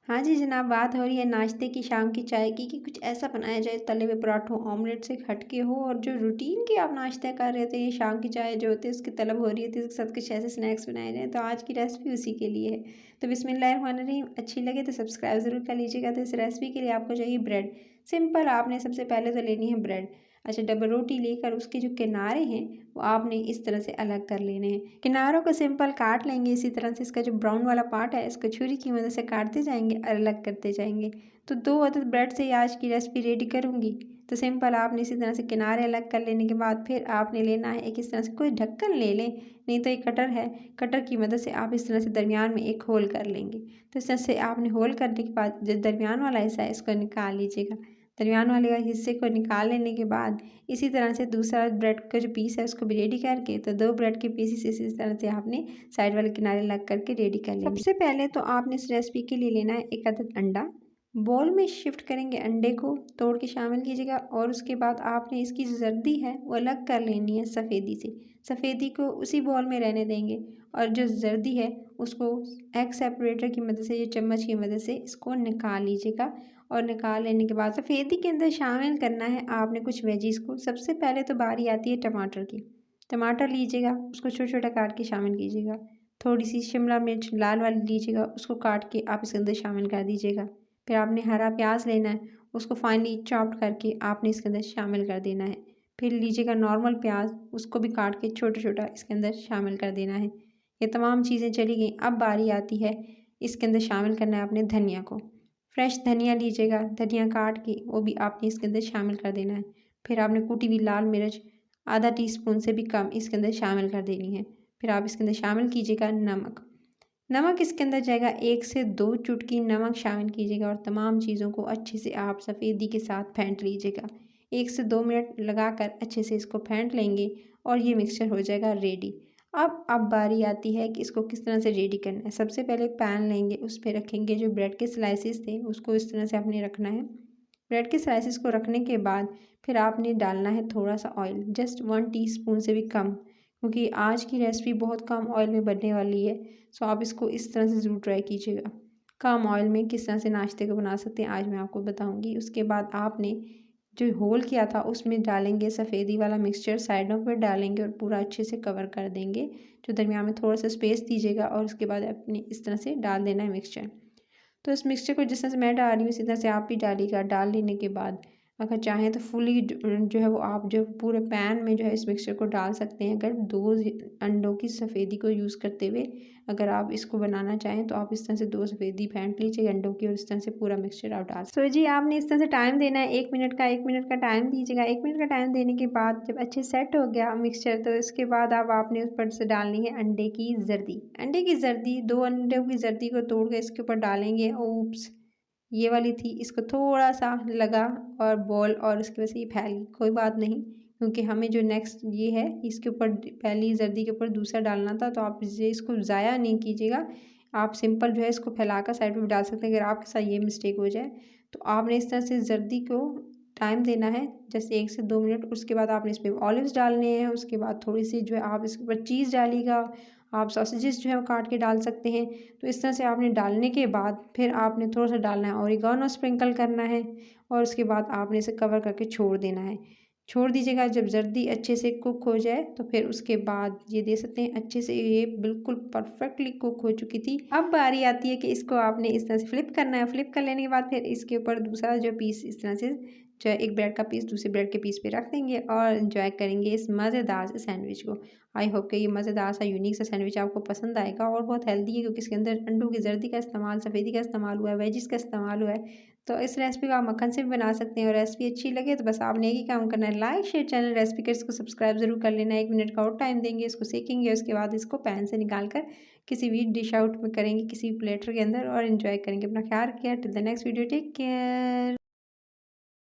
हाँ जी जनाब, बात हो रही है नाश्ते की, शाम की चाय की कि कुछ ऐसा बनाया जाए तले हुए पराठों ऑमलेट से हटके हो और जो रूटीन के आप नाश्ते कर रहे थे, ये शाम की चाय जो होती है उसकी तलब हो रही होती है, इसके साथ कुछ ऐसे स्नैक्स बनाए जाएँ। तो आज की रेसिपी उसी के लिए है। तो बिस्मिल्लाहिर्रहमानिर्रहीम। अच्छी लगे तो सब्सक्राइब ज़रूर कर लीजिएगा। तो इस रेसिपी के लिए आपको चाहिए ब्रेड। सिंपल, आपने सबसे पहले तो लेनी है ब्रेड। अच्छा, डबल रोटी लेकर उसके जो किनारे हैं वो आपने इस तरह से अलग कर लेने हैं। किनारों को सिंपल काट लेंगे। इसी तरह से इसका जो ब्राउन वाला पार्ट है इसको छुरी की मदद से काटते जाएंगे और अलग करते जाएंगे। तो 2 अदद ब्रेड से आज की रेसिपी रेडी करूँगी। तो सिंपल आपने इसी तरह से किनारे अलग कर लेने के बाद फिर आपने लेना है एक इस तरह से कोई ढक्कन ले लें, नहीं तो एक कटर है, कटर की मदद से आप इस तरह से दरमियान में एक होल कर लेंगे। तो इस तरह से आपने होल करने के बाद जो दरमियान वाला हिस्सा है इसको निकाल लीजिएगा। दरमियान वाले हिस्से को निकाल लेने के बाद इसी तरह से दूसरा ब्रेड का जो पीस है उसको भी रेडी करके, तो 2 ब्रेड के पीसेस इसी तरह से आपने साइड वाले किनारे लग करके रेडी कर लेंगे। सबसे पहले तो आपने इस रेसिपी के लिए लेना है एक अदद अंडा। बोल में शिफ्ट करेंगे, अंडे को तोड़ के शामिल कीजिएगा और उसके बाद आपने इसकी जो जर्दी है वो अलग कर लेनी है सफ़ेदी से। सफ़ेदी को उसी बॉल में रहने देंगे और जो जर्दी है उसको एग सेपरेटर की मदद से, ये चम्मच की मदद से इसको निकाल लीजिएगा। और निकाल लेने के बाद सफ़ेदी के अंदर शामिल करना है आपने कुछ वेजीज़ को। सबसे पहले तो बारी आती है टमाटर की। टमाटर लीजिएगा, उसको छोटा छोटा काट के शामिल कीजिएगा। थोड़ी सी शिमला मिर्च लाल वाली लीजिएगा, उसको काट के आप इसके अंदर शामिल कर दीजिएगा। फिर आपने हरा प्याज लेना है, उसको फाइनली चॉप्ड करके आपने इसके अंदर शामिल कर देना है। फिर लीजिएगा नॉर्मल प्याज, उसको भी काट के छोटा छोटा इसके अंदर शामिल कर देना है। ये तमाम चीज़ें चली गई। अब बारी आती है इसके अंदर शामिल करना है आपने धनिया को। फ्रेश धनिया लीजिएगा, धनिया काट के वो भी आपने इसके अंदर शामिल कर देना है। फिर आपने कूटी हुई लाल मिर्च आधा टीस्पून से भी कम इसके अंदर शामिल कर देनी है। फिर आप इसके अंदर शामिल कीजिएगा नमक। नमक इसके अंदर जाएगा 1 से 2 चुटकी नमक शामिल कीजिएगा और तमाम चीज़ों को अच्छे से आप सफ़ेदी के साथ फेंट लीजिएगा। 1 से 2 मिनट लगाकर अच्छे से इसको फेंट लेंगे और ये मिक्सचर हो जाएगा रेडी। अब बारी आती है कि इसको किस तरह से रेडी करना है। सबसे पहले पैन लेंगे, उस पर रखेंगे जो ब्रेड के स्लाइसेस थे उसको इस तरह से आपने रखना है। ब्रेड के स्लाइसेस को रखने के बाद फिर आपने डालना है थोड़ा सा ऑयल, जस्ट 1 टीस्पून से भी कम, क्योंकि आज की रेसिपी बहुत कम ऑयल में बनने वाली है। सो आप इसको इस तरह से ज़रूर ट्राई कीजिएगा। कम ऑयल में किस तरह से नाश्ते को बना सकते हैं आज मैं आपको बताऊंगी। उसके बाद आपने जो होल किया था उसमें डालेंगे सफ़ेदी वाला मिक्सचर, साइडों पर डालेंगे और पूरा अच्छे से कवर कर देंगे। जो दरमियान में थोड़ा सा स्पेस दीजिएगा और उसके बाद अपने इस तरह से डाल देना है मिक्सचर। तो इस मिक्सचर को जिस तरह से मैं डाल रही हूँ इसी तरह से आप भी डालिएगा। डाल लेने के बाद अगर चाहें तो फुली जो है वो आप जो पूरे पैन में जो है इस मिक्सचर को डाल सकते हैं। अगर 2 अंडों की सफ़ेदी को यूज़ करते हुए अगर आप इसको बनाना चाहें तो आप इस तरह से 2 सफ़ेदी फेंट लीजिए अंडों की और इस तरह से पूरा मिक्सचर आप डाल। सो जी आपने इस तरह से टाइम देना है 1 मिनट का। 1 मिनट का टाइम दीजिएगा। 1 मिनट का टाइम देने के बाद जब अच्छे सेट हो गया मिक्सचर तो इसके बाद अब आपने उस पर से डालनी है अंडे की जर्दी। अंडे की जर्दी 2 अंडों की जर्दी को तोड़ के इसके ऊपर डालेंगे। ऊप्स, ये वाली थी, इसको थोड़ा सा लगा और बॉल और उसकी वजह से ये फैल गई। कोई बात नहीं, क्योंकि हमें जो नेक्स्ट ये है इसके ऊपर पहली जर्दी के ऊपर दूसरा डालना था, तो आप इसको ज़ाया नहीं कीजिएगा। आप सिंपल जो है इसको फैलाकर साइड में भी डाल सकते हैं। अगर आपके साथ ये मिस्टेक हो जाए तो आपने इस तरह से जर्दी को टाइम देना है जैसे 1 से 2 मिनट। उसके बाद आपने इसमें ऑलिव्स डालने हैं। उसके बाद थोड़ी सी जो है आप इसके ऊपर चीज़ डालिएगा। आप सॉसेजेस जो है वो काट के डाल सकते हैं। तो इस तरह से आपने डालने के बाद फिर आपने थोड़ा सा डालना है ओरिगानो स्प्रिंकल करना है और उसके बाद आपने इसे कवर करके छोड़ देना है। छोड़ दीजिएगा। जब जर्दी अच्छे से कुक हो जाए तो फिर उसके बाद ये दे सकते हैं अच्छे से, ये बिल्कुल परफेक्टली कुक हो चुकी थी। अब बारी आती है कि इसको आपने इस तरह से फ्लिप करना है। फ्लिप कर लेने के बाद फिर इसके ऊपर दूसरा जो पीस इस तरह से जो है एक ब्रेड का पीस दूसरे ब्रेड के पीस पे रख देंगे और एंजॉय करेंगे इस मज़ेदार से सैंडविच को। आई होप कि ये मज़ेदार सा यूनिक सा सैंडविच आपको पसंद आएगा और बहुत हेल्दी है, क्योंकि इसके अंदर अंडों की जर्दी का इस्तेमाल, सफ़ेदी का इस्तेमाल हुआ है, वेजिस का इस्तेमाल हुआ है। तो इस रेसिपी को आप मक्खन से भी बना सकते हैं और रेसिपी अच्छी लगे तो बस आपने एक ही काम करना है, लाइक शेयर चैनल रेसिपी कर इसको सब्सक्राइब जरूर कर लेना। 1 मिनट का और टाइम देंगे, इसको सेकेंगे, उसके बाद इसको पैन से निकाल कर किसी भी डिश आउट में करेंगे, किसी भी प्लेटर के अंदर और इन्जॉय करेंगे। अपना ख्याल रखिए। Till the next video, take care.